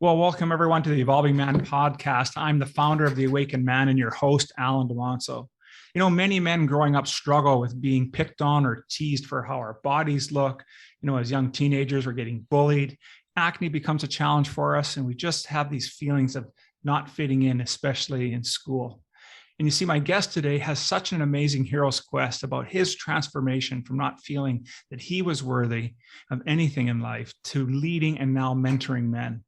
Well, welcome everyone to the Evolving Man podcast. I'm the founder of the Awakened Man and your host, Alan DeMonso. Many men growing up struggle with being picked on or teased for how our bodies look. As young teenagers, we're getting bullied. Acne becomes a challenge for us, and we just have these feelings of not fitting in, especially in school. And you see, my guest today has such an amazing hero's quest about his transformation from not feeling that he was worthy of anything in life to leading and now mentoring men.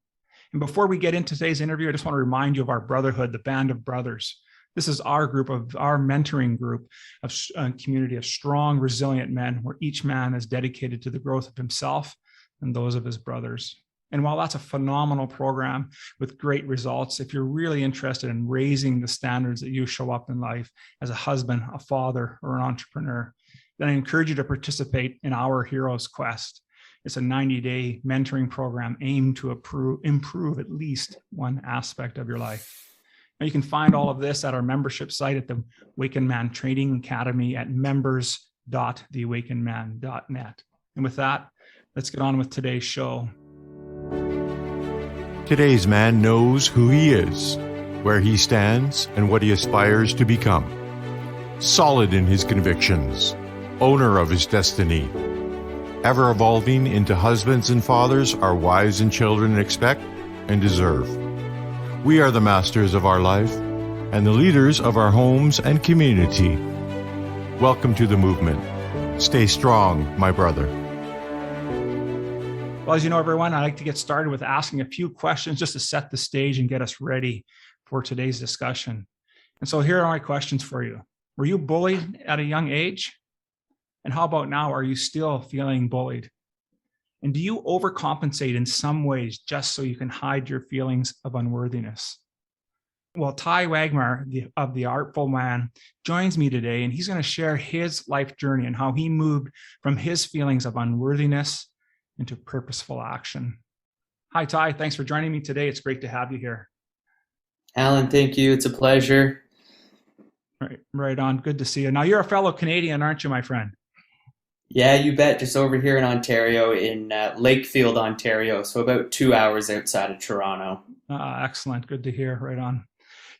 And before we get into today's interview, I just want to remind you of our brotherhood, the Band of Brothers. This is our mentoring group of community of strong, resilient men, where each man is dedicated to the growth of himself and those of his brothers. And while that's a phenomenal program with great results, if you're really interested in raising the standards that you show up in life as a husband, a father, or an entrepreneur, then I encourage you to participate in our Heroes Quest. It's a 90-day mentoring program aimed to improve at least one aspect of your life. Now, you can find all of this at our membership site at the Awakened Man Training Academy at members.theawakenedman.net. And with that, let's get on with today's show. Today's man knows who he is, where he stands, and what he aspires to become. Solid in his convictions, owner of his destiny, ever evolving into husbands and fathers our wives and children expect and deserve. We are the masters of our life and the leaders of our homes and community. Welcome to the movement. Stay strong, my brother. Well, as you know, everyone, I like to get started with asking a few questions just to set the stage and get us ready for today's discussion. And so here are my questions for you. Were you bullied at a young age? And how about now? Are you still feeling bullied? And do you overcompensate in some ways just so you can hide your feelings of unworthiness? Well, Ty Wagmar of the Artful Man joins me today, and he's going to share his life journey and how he moved from his feelings of unworthiness into purposeful action. Hi, Ty. Thanks for joining me today. It's great to have you here. Alan, thank you. It's a pleasure. Right on. Good to see you. Now, you're a fellow Canadian, aren't you, my friend? Yeah, you bet. Just over here in Ontario, in Lakefield, Ontario. So about 2 hours outside of Toronto. Excellent. Good to hear. Right on.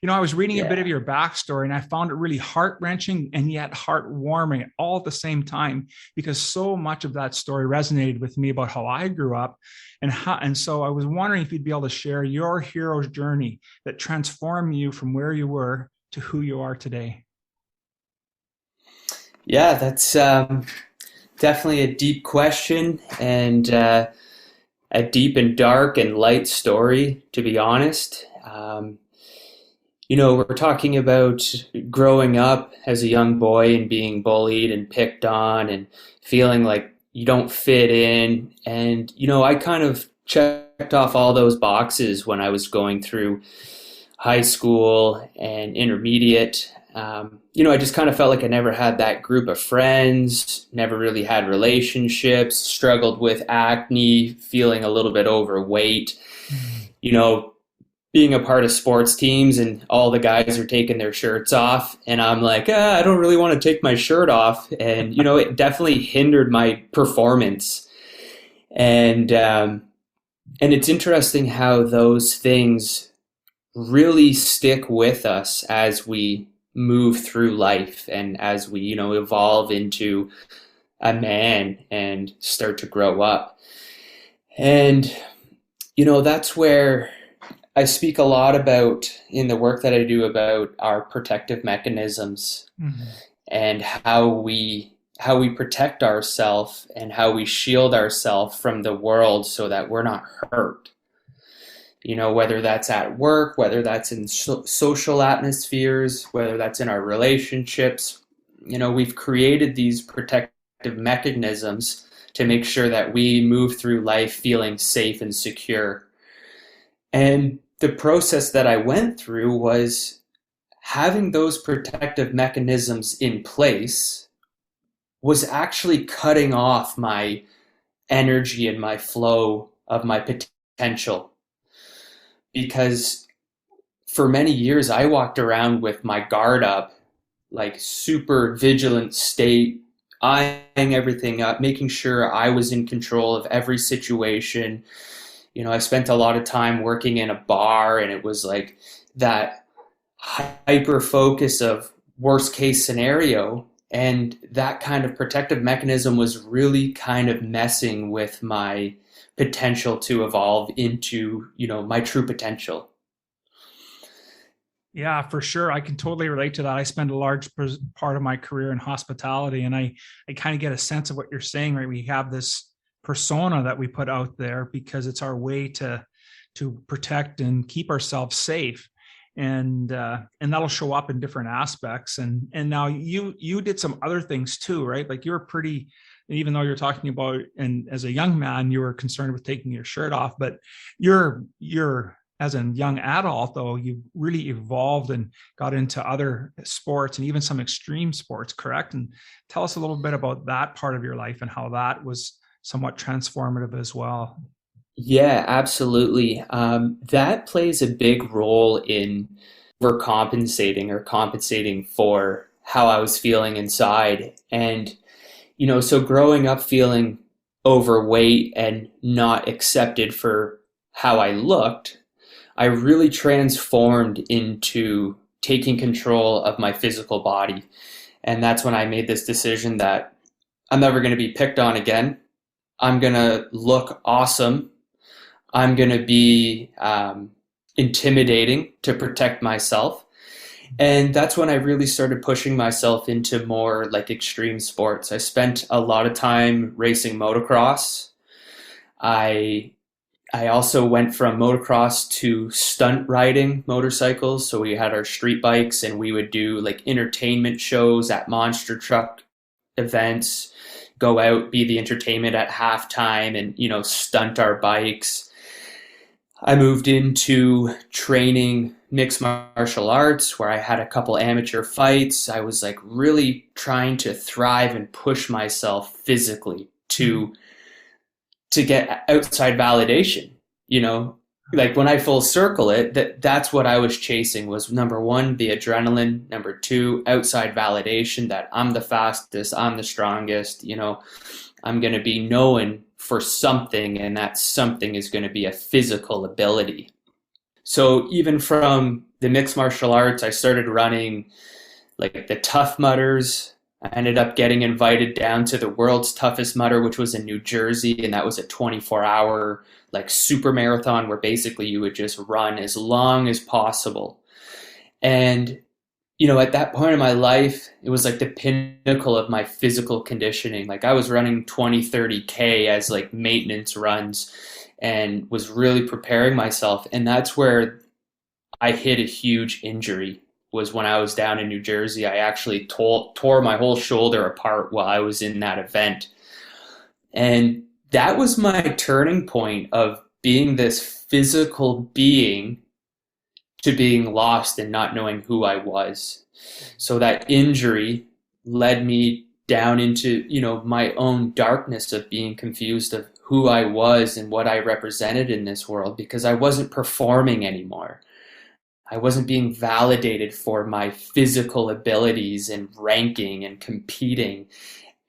I was reading a bit of your backstory, and I found it really heart-wrenching and yet heartwarming all at the same time, because so much of that story resonated with me about how I grew up. And so I was wondering if you'd be able to share your hero's journey that transformed you from where you were to who you are today. Yeah, that's definitely a deep question, and a deep and dark and light story, to be honest. We're talking about growing up as a young boy and being bullied and picked on and feeling like you don't fit in. And, I kind of checked off all those boxes when I was going through high school and intermediate. I just kind of felt like I never had that group of friends, never really had relationships, struggled with acne, feeling a little bit overweight, being a part of sports teams and all the guys are taking their shirts off. And I'm like, I don't really want to take my shirt off. And, it definitely hindered my performance. And it's interesting how those things really stick with us as we move through life and as we, evolve into a man and start to grow up. And, that's where I speak a lot about in the work that I do about our protective mechanisms and how we protect ourselves and how we shield ourselves from the world so that we're not hurt. Whether that's at work, whether that's in social atmospheres, whether that's in our relationships, we've created these protective mechanisms to make sure that we move through life feeling safe and secure. And the process that I went through was having those protective mechanisms in place was actually cutting off my energy and my flow of my potential. Because for many years, I walked around with my guard up, like super vigilant state, eyeing everything up, making sure I was in control of every situation. I spent a lot of time working in a bar, and it was like that hyper focus of worst case scenario. And that kind of protective mechanism was really kind of messing with my potential to evolve into, my true potential. Yeah, for sure. I can totally relate to that. I spent a large part of my career in hospitality, and I kind of get a sense of what you're saying, right? We have this persona that we put out there because it's our way to protect and keep ourselves safe. And that'll show up in different aspects. And now you did some other things too, right? Like you were pretty, even though you're talking about, and as a young man, you were concerned with taking your shirt off, but you're as a young adult, though, you really evolved and got into other sports and even some extreme sports, correct? And tell us a little bit about that part of your life and how that was somewhat transformative as well. Yeah, absolutely. That plays a big role in overcompensating or compensating for how I was feeling inside. And, so growing up feeling overweight and not accepted for how I looked, I really transformed into taking control of my physical body. And that's when I made this decision that I'm never going to be picked on again. I'm going to look awesome. I'm going to be intimidating to protect myself. And that's when I really started pushing myself into more like extreme sports. I spent a lot of time racing motocross. I also went from motocross to stunt riding motorcycles. So we had our street bikes and we would do like entertainment shows at monster truck events, go out, be the entertainment at halftime and, stunt our bikes. I moved into training mixed martial arts where I had a couple amateur fights. I was like really trying to thrive and push myself physically to get outside validation, like when I full circle it, that's what I was chasing was number one, the adrenaline, number two, outside validation that I'm the fastest, I'm the strongest, I'm going to be known for something, and that something is going to be a physical ability. So even from the mixed martial arts, I started running like the Tough Mudders. I ended up getting invited down to the world's toughest mudder, which was in New Jersey, and that was a 24-hour like super marathon where basically you would just run as long as possible. And at that point in my life, it was like the pinnacle of my physical conditioning. Like I was running 20, 30K as like maintenance runs and was really preparing myself. And that's where I hit a huge injury, was when I was down in New Jersey. I actually tore my whole shoulder apart while I was in that event. And that was my turning point of being this physical being to being lost and not knowing who I was. So that injury led me down into, my own darkness of being confused of who I was and what I represented in this world, because I wasn't performing anymore. I wasn't being validated for my physical abilities and ranking and competing.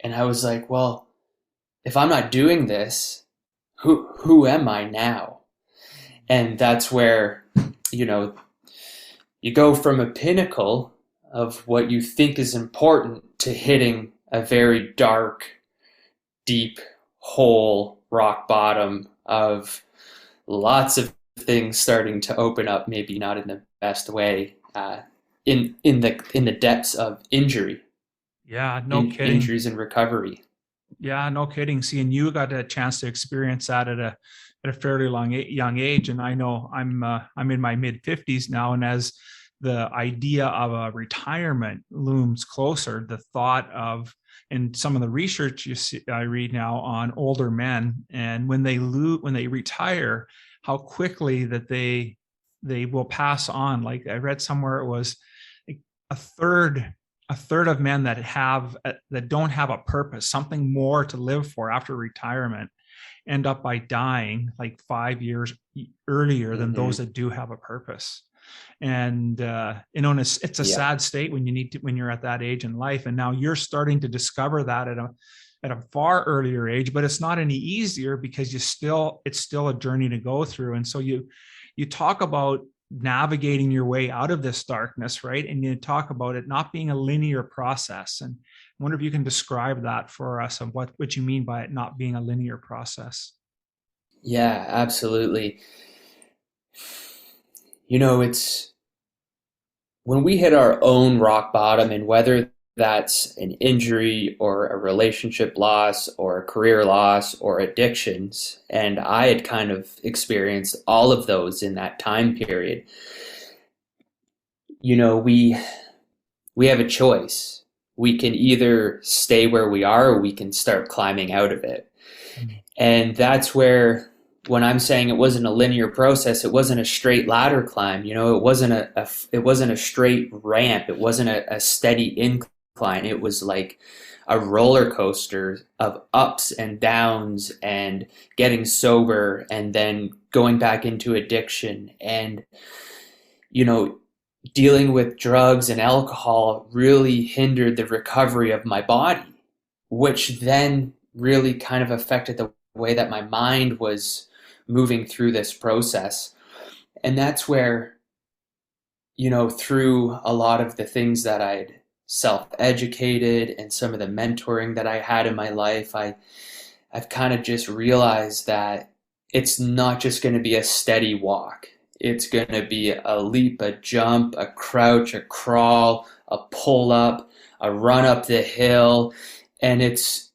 And I was like, well, if I'm not doing this, who am I now? And that's where, you go from a pinnacle of what you think is important to hitting a very dark, deep hole, rock bottom of lots of things starting to open up, maybe not in the best way, in the depths of injury. Yeah, no kidding. Injuries and recovery. Yeah, no kidding. See, and you got a chance to experience that at a fairly young age, and I know I'm in my mid 50s now, and as the idea of a retirement looms closer, the thought of, and some of the research I read now on older men, and when they retire, how quickly that they will pass on. Like I read somewhere it was like a third of men that don't have a purpose, something more to live for after retirement, end up by dying like 5 years earlier than those that do have a purpose. And it's a sad state when you're at that age in life. And now you're starting to discover that at a far earlier age, but it's not any easier because it's still a journey to go through. And so you talk about navigating your way out of this darkness, right? And you talk about it not being a linear process. And I wonder if you can describe that for us of what you mean by it not being a linear process. Yeah, absolutely. It's when we hit our own rock bottom, and whether that's an injury or a relationship loss or a career loss or addictions, and I had kind of experienced all of those in that time period. We have a choice. We can either stay where we are, or we can start climbing out of it. And that's where, when I'm saying it wasn't a linear process, it wasn't a straight ladder climb. It wasn't a straight ramp. It wasn't a steady incline. It was like a roller coaster of ups and downs, and getting sober and then going back into addiction, and dealing with drugs and alcohol really hindered the recovery of my body, which then really kind of affected the way that my mind was moving through this process. And that's where, through a lot of the things that I'd self-educated and some of the mentoring that I had in my life, I've kind of just realized that it's not just going to be a steady walk. It's going to be a leap, a jump, a crouch, a crawl, a pull up, a run up the hill. And it's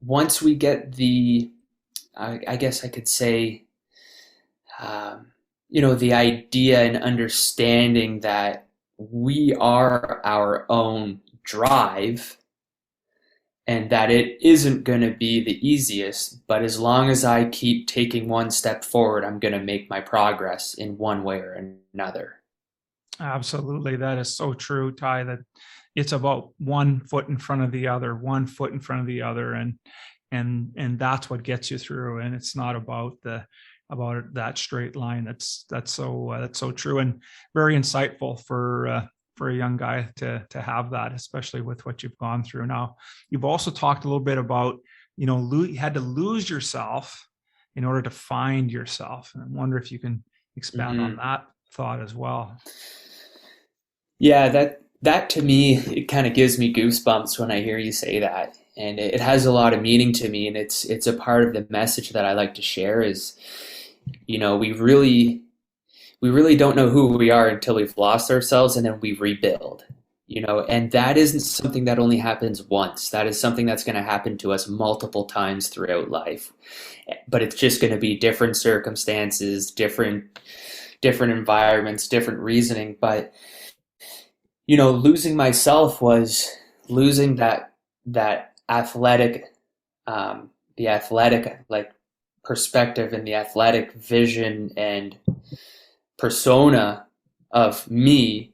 once we get I guess I could say, the idea and understanding that we are our own drive, and that it isn't going to be the easiest, but as long as I keep taking one step forward, I'm going to make my progress in one way or another. Absolutely. That is so true, Ty, that it's about one foot in front of the other, one foot in front of the other. And that's what gets you through. And it's not about that straight line. That's so true, and very insightful for a young guy to have that, especially with what you've gone through. Now, you've also talked a little bit about, you had to lose yourself in order to find yourself. And I wonder if you can expand on that thought as well. Yeah, that to me, it kind of gives me goosebumps when I hear you say that. And it has a lot of meaning to me. And it's a part of the message that I like to share is, we really don't know who we are until we've lost ourselves, and then we rebuild, and that isn't something that only happens once. That is something that's going to happen to us multiple times throughout life, but it's just going to be different circumstances, different environments, different reasoning. But, losing myself was losing that athletic, the athletic, like, perspective and the athletic vision and persona of me,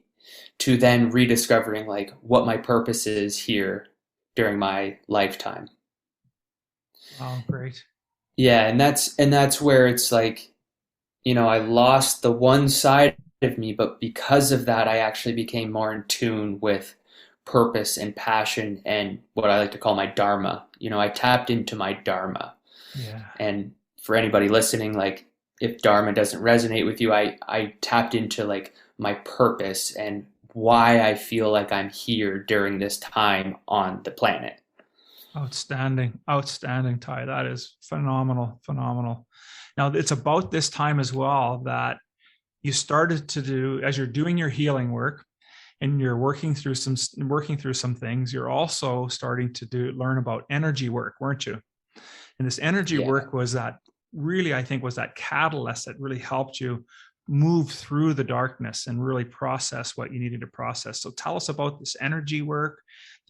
to then rediscovering like what my purpose is here during my lifetime. Oh, great. Yeah, and that's where it's like, I lost the one side of me, but because of that, I actually became more in tune with purpose and passion and what I like to call my dharma. I tapped into my dharma. Yeah. And for anybody listening, like, if dharma doesn't resonate with you, I tapped into like my purpose and why I feel like I'm here during this time on the planet. Outstanding, Ty. That is phenomenal. Now, it's about this time as well that you started to do, as you're doing your healing work and you're working through some things, you're also starting to learn about energy work, weren't you? And this energy work was that really, I think, was that catalyst that really helped you move through the darkness and really process what you needed to process. So tell us about this energy work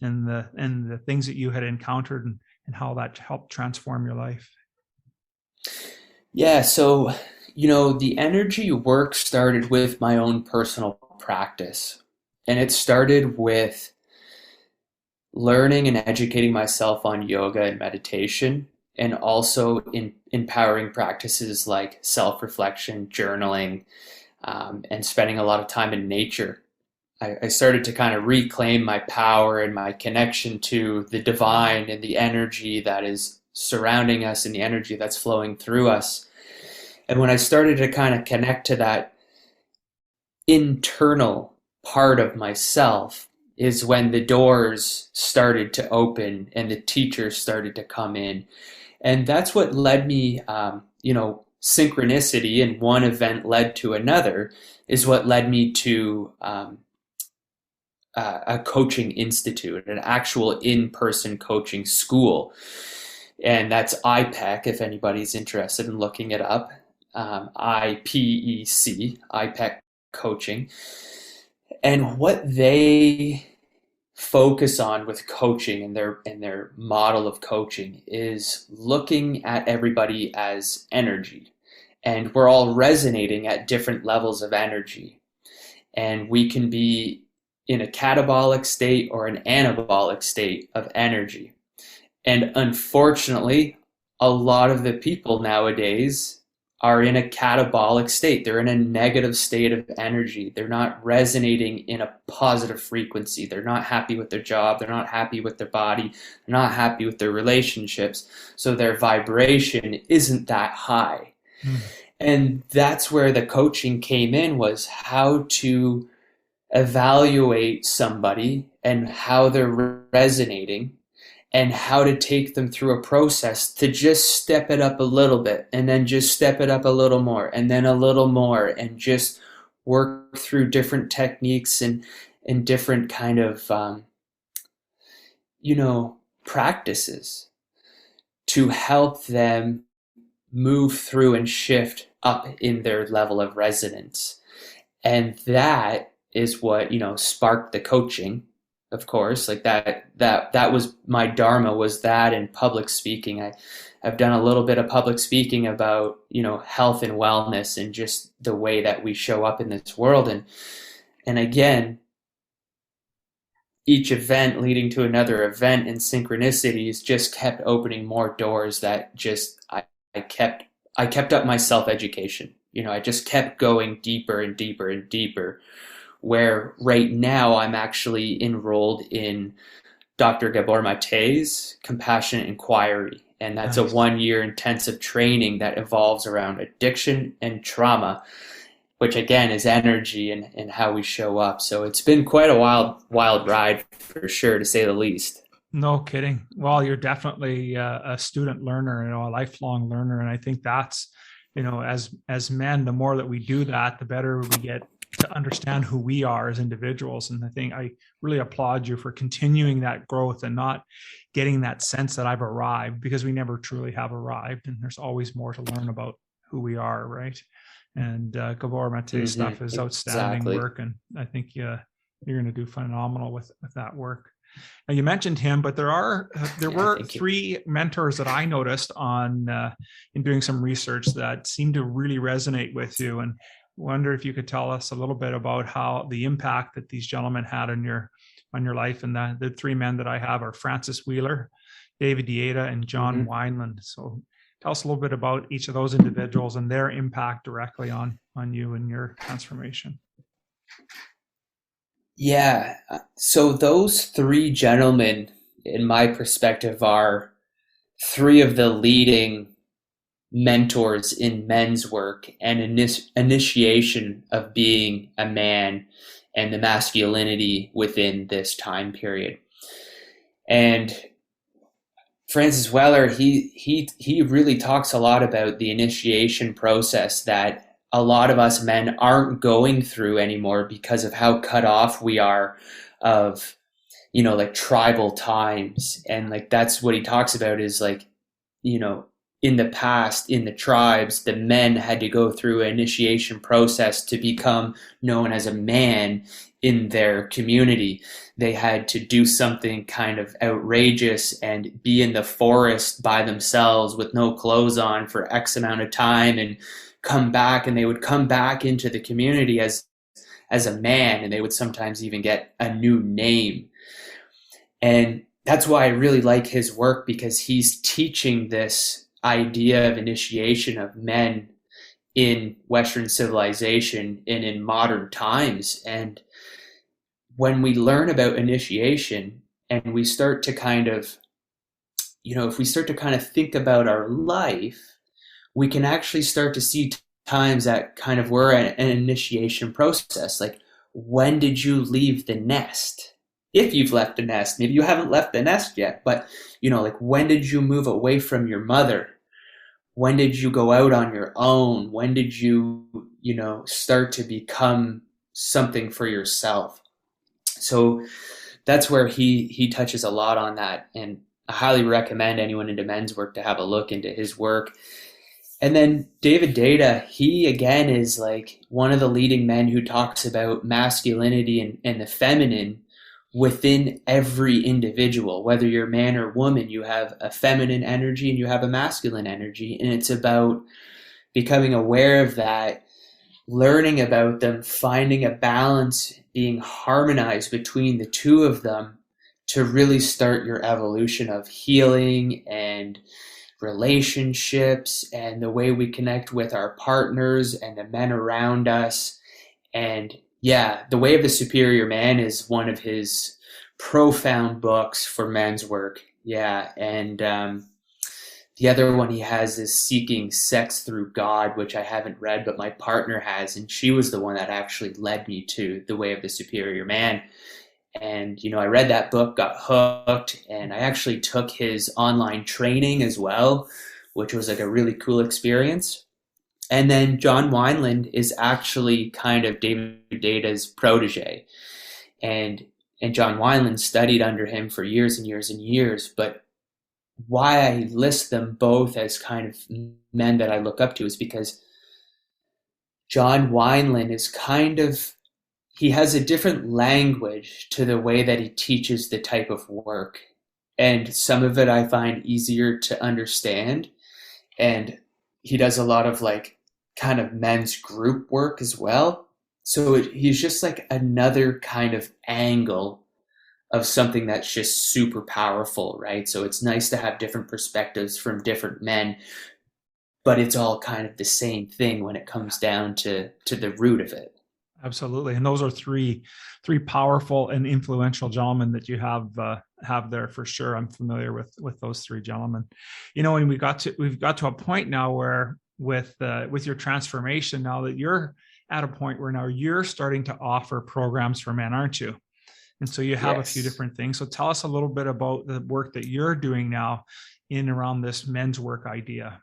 and the things that you had encountered and how that helped transform your life. Yeah, so, the energy work started with my own personal practice. And it started with learning and educating myself on yoga and meditation, and also in empowering practices like self-reflection, journaling, and spending a lot of time in nature. I started to kind of reclaim my power and my connection to the divine and the energy that is surrounding us and the energy that's flowing through us. And when I started to kind of connect to that internal part of myself is when the doors started to open and the teachers started to come in. And that's what led me, synchronicity, and one event led to another, is what led me to a coaching institute, an actual in-person coaching school. And that's IPEC, if anybody's interested in looking it up. IPEC, IPEC coaching. And what they focus on with coaching and their model of coaching is looking at everybody as energy. And we're all resonating at different levels of energy. And we can be in a catabolic state or an anabolic state of energy. And unfortunately, a lot of the people nowadays are in a catabolic state. They're in a negative state of energy. They're not resonating in a positive frequency. They're not happy with their job. They're not happy with their body. They're not happy with their relationships. So their vibration isn't that high. And that's where the coaching came in, was how to evaluate somebody and how they're resonating, and how to take them through a process to just step it up a little bit, and then just step it up a little more, and then a little more, and just work through different techniques and different kind of, practices to help them move through and shift up in their level of resonance. And that is what, sparked the coaching. Of course, like that was my dharma, was that and public speaking. I've done a little bit of public speaking about, health and wellness and just the way that we show up in this world. And again, each event leading to another event, and synchronicities just kept opening more doors that just, I kept up my self-education. I just kept going deeper and deeper and deeper, where right now I'm actually enrolled in Dr. Gabor Mate's Compassionate Inquiry. And that's nice. A 1-year intensive training that evolves around addiction and trauma, which again is energy and how we show up. So it's been quite a wild ride, for sure, to say the least. No kidding. Well, you're definitely a student learner, a lifelong learner. And I think that's, as men, the more that we do that, the better we get to understand who we are as individuals. And I think I really applaud you for continuing that growth and not getting that sense that I've arrived, because we never truly have arrived. And there's always more to learn about who we are, right? And Gabor Mate's stuff is outstanding work. And I think you're going to do phenomenal with that work. Now, you mentioned him, but there were 3 mentors that I noticed in doing some research that seemed to really resonate with you. And wonder if you could tell us a little bit about how the impact that these gentlemen had on your life. And the 3 men that I have are Francis Wheeler, David Deida, and John Wineland. So tell us a little bit about each of those individuals and their impact directly on you and your transformation. Yeah. So those 3 gentlemen, in my perspective, are 3 of the leading mentors in men's work and initiation of being a man and the masculinity within this time period. And Francis Wheeler, he really talks a lot about the initiation process that a lot of us men aren't going through anymore because of how cut off we are of, like tribal times. And like, that's what he talks about is like, in the past, in the tribes, the men had to go through an initiation process to become known as a man in their community. They had to do something kind of outrageous and be in the forest by themselves with no clothes on for X amount of time and come back, and they would come back into the community as a man, and they would sometimes even get a new name. And that's why I really like his work, because he's teaching this idea of initiation of men in Western civilization and in modern times. And when we learn about initiation and we start to kind of, if we start to kind of think about our life, we can actually start to see times that kind of were an initiation process. Like, when did you leave the nest? If you've left the nest, maybe you haven't left the nest yet, but like, when did you move away from your mother? When did you go out on your own? When did you, start to become something for yourself? So that's where he touches a lot on that. And I highly recommend anyone into men's work to have a look into his work. And then David Deida, he again is like one of the leading men who talks about masculinity and the feminine within every individual. Whether you're man or woman, you have a feminine energy and you have a masculine energy. And it's about becoming aware of that, learning about them, finding a balance, being harmonized between the two of them to really start your evolution of healing and relationships and the way we connect with our partners and the men around us. And yeah, The Way of the Superior Man is one of his profound books for men's work. Yeah. And the other one he has is Seeking Sex Through God, which I haven't read, but my partner has. And she was the one that actually led me to The Way of the Superior Man. And, I read that book, got hooked, and I actually took his online training as well, which was like a really cool experience. And then John Wineland is actually kind of David Deida's protege. And John Wineland studied under him for years and years and years. But why I list them both as kind of men that I look up to is because John Wineland is he has a different language to the way that he teaches the type of work. And some of it I find easier to understand. And he does a lot of like kind of men's group work as well. So he's just like another kind of angle of something that's just super powerful, right? So it's nice to have different perspectives from different men, but it's all kind of the same thing when it comes down to the root of it. Absolutely. And those are three powerful and influential gentlemen that you have there for sure. I'm familiar with those three gentlemen. And we've got to a point now where with your transformation, now that you're at a point where now you're starting to offer programs for men, aren't you? And so you have Yes. a few different things. So tell us a little bit about the work that you're doing now in around this men's work idea.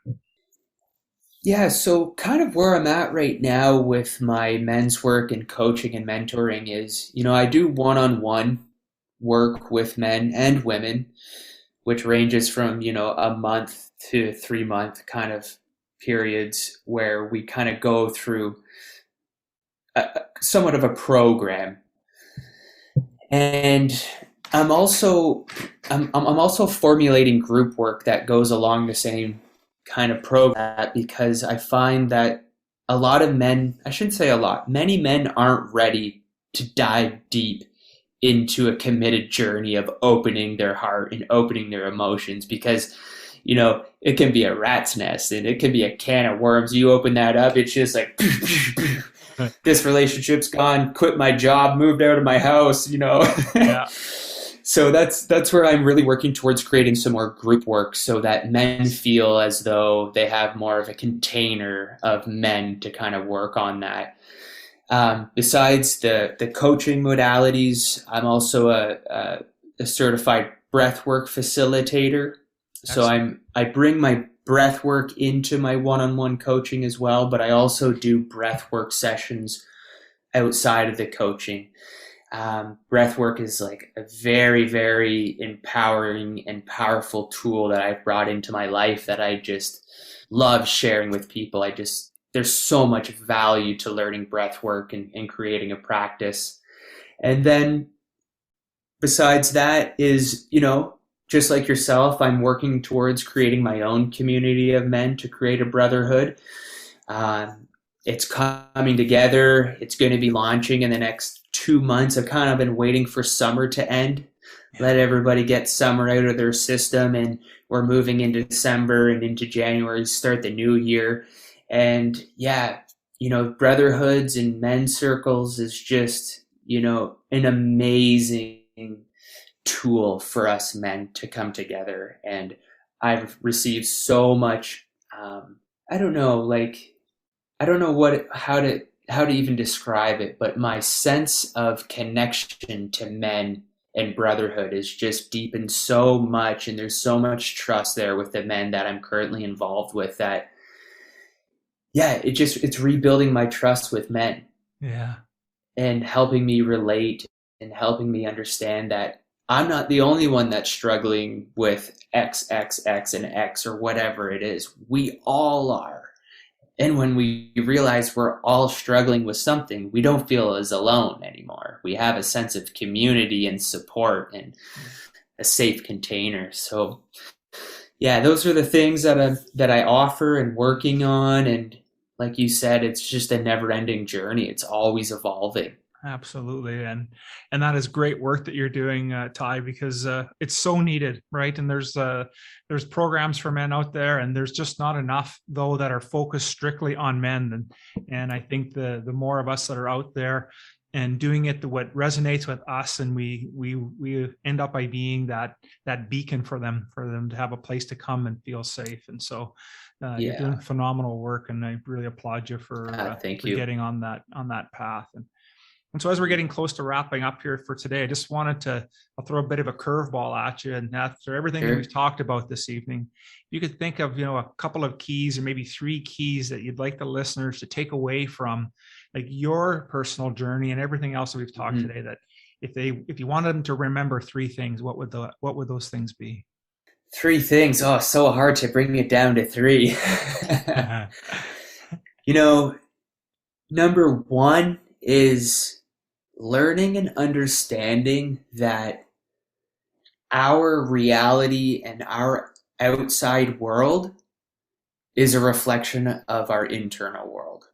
Yeah, so kind of where I'm at right now with my men's work and coaching and mentoring is, I do one-on-one work with men and women, which ranges from, a month to 3-month kind of periods where we kind of go through somewhat of a program. And I'm also formulating group work that goes along the same kind of program, because I find that a lot of men, I shouldn't say a lot, many men aren't ready to dive deep into a committed journey of opening their heart and opening their emotions, because it can be a rat's nest and it can be a can of worms. You open that up, it's just like this relationship's gone, quit my job, moved out of my house, Yeah. So that's where I'm really working towards creating some more group work so that men feel as though they have more of a container of men to kind of work on that. Besides the coaching modalities, I'm also a certified breathwork facilitator. Excellent. So I bring my breathwork into my one-on-one coaching as well, but I also do breathwork sessions outside of the coaching. Breathwork is like a very, very empowering and powerful tool that I've brought into my life that I just love sharing with people. There's so much value to learning breathwork and creating a practice. And then besides that is, just like yourself, I'm working towards creating my own community of men to create a brotherhood. It's coming together. It's going to be launching in the next 2 months. I've kind of been waiting for summer to end, let everybody get summer out of their system, and we're moving into December and into January, start the new year. And yeah, brotherhoods and men's circles is just an amazing tool for us men to come together. And I've received so much, I don't know how to even describe it, but my sense of connection to men and brotherhood is just deepened so much. And there's so much trust there with the men that I'm currently involved with that, it's rebuilding my trust with men. Yeah. And helping me relate and helping me understand that I'm not the only one that's struggling with X, X, X, and X, or whatever it is. We all are. And when we realize we're all struggling with something, we don't feel as alone anymore. We have a sense of community and support and a safe container. So those are the things that I offer and working on. And like you said, it's just a never-ending journey. It's always evolving. Absolutely. And that is great work that you're doing, Ty, because it's so needed, right? And there's programs for men out there, and there's just not enough, though, that are focused strictly on men. And I think the more of us that are out there and doing it what resonates with us, and we end up by being that beacon for them to have a place to come and feel safe. And so you're doing phenomenal work, and I really applaud you for getting on that path. And so as we're getting close to wrapping up here for today, I just wanted I'll throw a bit of a curveball at you. And after everything that we've talked about this evening, you could think of, a couple of keys, or maybe 3 keys that you'd like the listeners to take away from like your personal journey and everything else that we've talked today, that if you wanted them to remember 3 things, what would those things be? 3 things. Oh, so hard to bring it down to 3. Number 1 is learning and understanding that our reality and our outside world is a reflection of our internal world.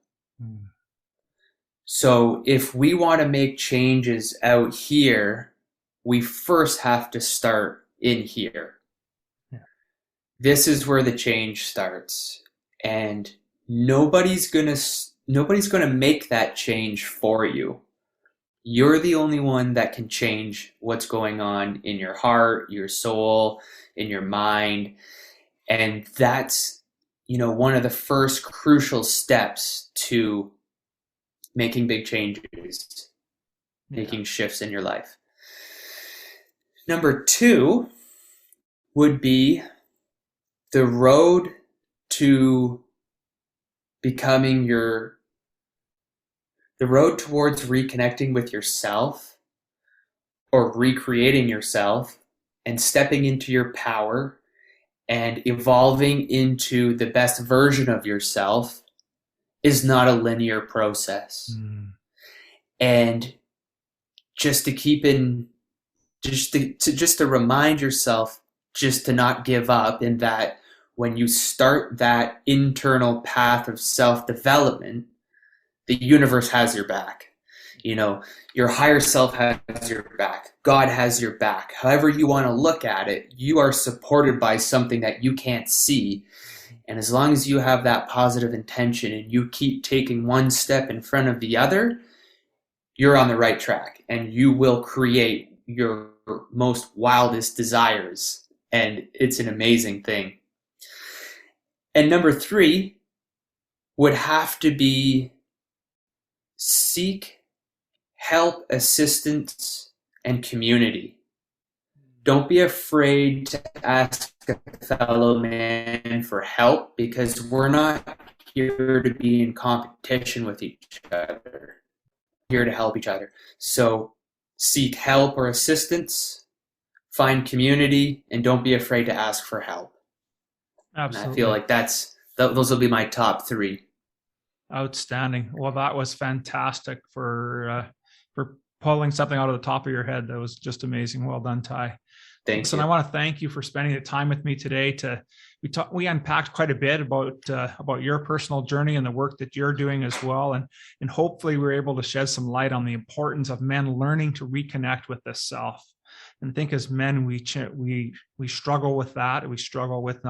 So if we want to make changes out here, we first have to start in here. This is where the change starts, and nobody's gonna make that change for you. You're the only one that can change what's going on in your heart, your soul, in your mind. And that's, one of the first crucial steps to making big changes, making shifts in your life. Number 2 would be the road to becoming the road towards reconnecting with yourself, or recreating yourself and stepping into your power and evolving into the best version of yourself, is not a linear process. And just to remind yourself just to not give up, in that when you start that internal path of self-development, the universe has your back. Your higher self has your back. God has your back. However you want to look at it, you are supported by something that you can't see. And as long as you have that positive intention and you keep taking one step in front of the other, you're on the right track, and you will create your most wildest desires. And it's an amazing thing. And number 3 would have to be seek help, assistance, and community. Don't be afraid to ask a fellow man for help, because we're not here to be in competition with each other. We're here to help each other. So seek help or assistance, find community, and don't be afraid to ask for help. Absolutely. And I feel like those will be my top 3. Outstanding. Well, that was fantastic for pulling something out of the top of your head. That was just amazing. Well done, Ty. Thanks. And I want to thank you for spending the time with me today. We unpacked quite a bit about your personal journey and the work that you're doing as well, and hopefully we're able to shed some light on the importance of men learning to reconnect with this self. And I think as men, we struggle with that. We struggle with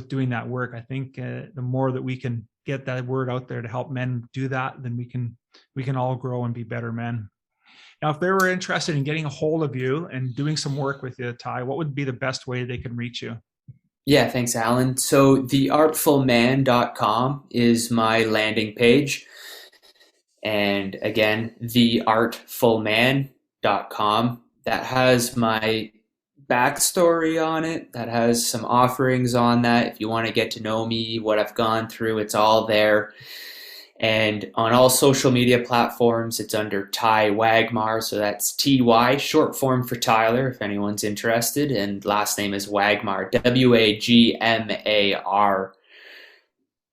doing that work. I think the more that we can get that word out there to help men do that, then we can all grow and be better men. Now, if they were interested in getting a hold of you and doing some work with you, Ty, what would be the best way they can reach you? Yeah, thanks, Alan. So theartfulman.com is my landing page. And again, theartfulman.com. That has my backstory on it. That has some offerings on that. If you want to get to know me, what I've gone through, it's all there. And on all social media platforms, it's under Ty Wagmar. So that's TY, short form for Tyler, if anyone's interested. And last name is Wagmar, Wagmar.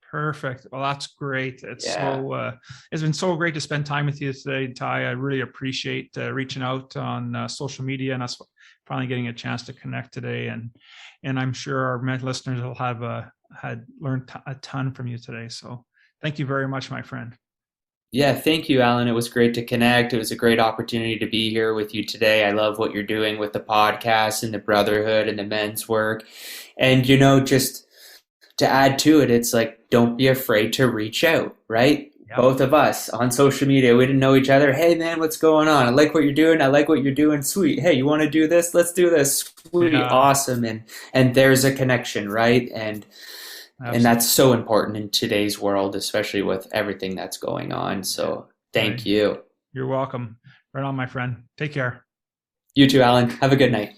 Perfect. Well, that's great. It's been so great to spend time with you today, Ty. I really appreciate reaching out on social media and us finally getting a chance to connect today. And I'm sure our listeners will have learned a ton from you today. So thank you very much, my friend. Yeah, thank you, Alan. It was great to connect. It was a great opportunity to be here with you today. I love what you're doing with the podcast and the brotherhood and the men's work. And, just to add to it, it's like, don't be afraid to reach out, right? Yep. Both of us on social media, we didn't know each other. Hey, man, what's going on? I like what you're doing. I like what you're doing. Sweet. Hey, you want to do this? Let's do this. Sweet. Yeah. Awesome. And there's a connection, right? And that's so important in today's world, especially with everything that's going on. So thank you. You're welcome. Right on, my friend. Take care. You too, Alan. Have a good night.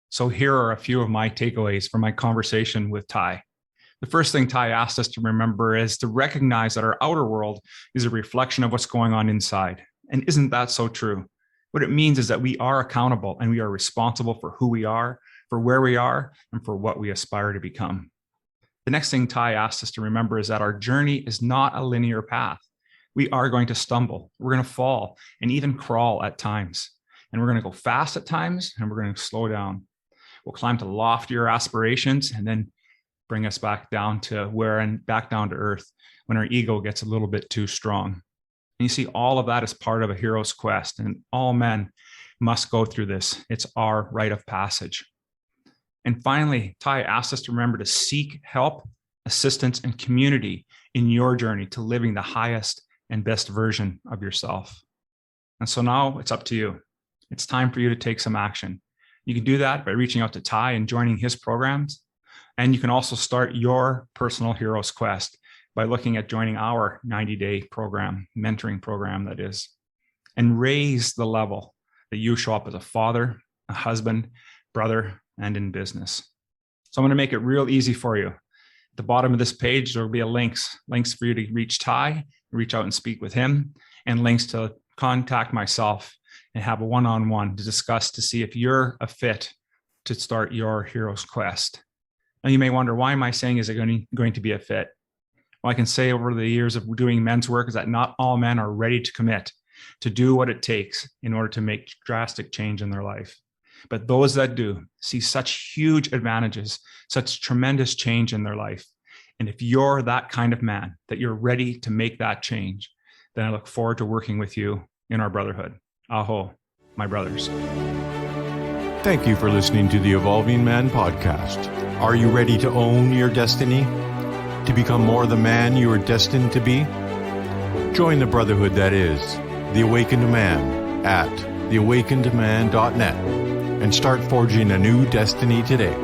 So here are a few of my takeaways from my conversation with Ty. The first thing Ty asked us to remember is to recognize that our outer world is a reflection of what's going on inside. And isn't that so true? What it means is that we are accountable and we are responsible for who we are, for where we are, and for what we aspire to become. The next thing Ty asked us to remember is that our journey is not a linear path. We are going to stumble, we're going to fall, and even crawl at times. And we're going to go fast at times, and we're going to slow down. We'll climb to loftier aspirations and then bring us back down to back down to earth when our ego gets a little bit too strong. And you see, all of that is part of a hero's quest, and all men must go through this. It's our rite of passage. And finally, Ty asked us to remember to seek help, assistance, and community in your journey to living the highest and best version of yourself. And so now it's up to you. It's time for you to take some action. You can do that by reaching out to Ty and joining his programs. And you can also start your personal hero's quest by looking at joining our 90-day program, mentoring program, that is, and raise the level that you show up as a father, a husband, brother, and in business. So I'm going to make it real easy for you. At the bottom of this page, there will be links for you to reach Ty, reach out and speak with him, and links to contact myself and have a one-on-one to discuss to see if you're a fit to start your hero's quest. Now you may wonder, why am I saying is it going to be a fit? Well, I can say over the years of doing men's work is that not all men are ready to commit to do what it takes in order to make drastic change in their life. But those that do see such huge advantages, such tremendous change in their life. And if you're that kind of man, that you're ready to make that change, then I look forward to working with you in our brotherhood. Aho, my brothers. Thank you for listening to the Evolving Man podcast. Are you ready to own your destiny? To become more the man you are destined to be? Join the brotherhood that is The Awakened Man at theawakenedman.net and start forging a new destiny today.